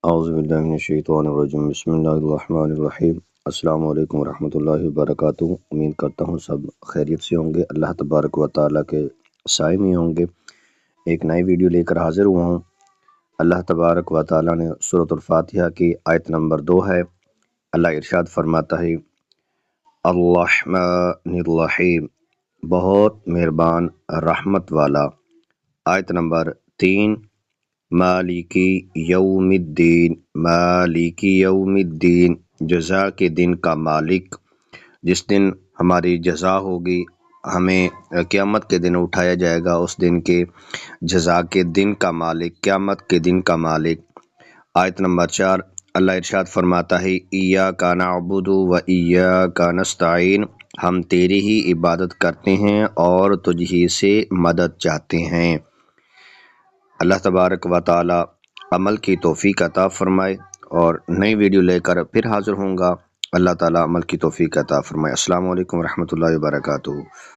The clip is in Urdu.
اعوذ باللہ من الشیطان الرجیم، بسم اللہ الرحمن الرحیم۔ السلام علیکم ورحمۃ اللہ وبرکاتہ۔ امید کرتا ہوں سب خیریت سے ہوں گے، اللہ تبارک و تعالیٰ کے سائے میں ہوں گے۔ ایک نئی ویڈیو لے کر حاضر ہوا ہوں۔ اللہ تبارک و تعالیٰ نے سورۃ الفاتحہ کی آیت نمبر 2 ہے۔ اللہ ارشاد فرماتا ہے الرحمن الرحیم، بہت مہربان رحمت والا۔ آیت نمبر 3 مالکی یوم الدین، مالکی یوم الدین، جزا کے دن کا مالک، جس دن ہماری جزا ہوگی، ہمیں قیامت کے دن اٹھایا جائے گا، اس دن کے جزا کے دن کا مالک، قیامت کے دن کا مالک۔ آیت نمبر 4 اللہ ارشاد فرماتا ہے ایاک نعبد و ایاک نستعین، ہم تیری ہی عبادت کرتے ہیں اور تجھ ہی سے مدد چاہتے ہیں۔ اللہ تبارک و تعالی عمل کی توفیق عطا فرمائے، اور نئی ویڈیو لے کر پھر حاضر ہوں گا۔ اللہ تعالی عمل کی توفیق عطا فرمائے۔ السلام علیکم ورحمۃ اللہ وبرکاتہ۔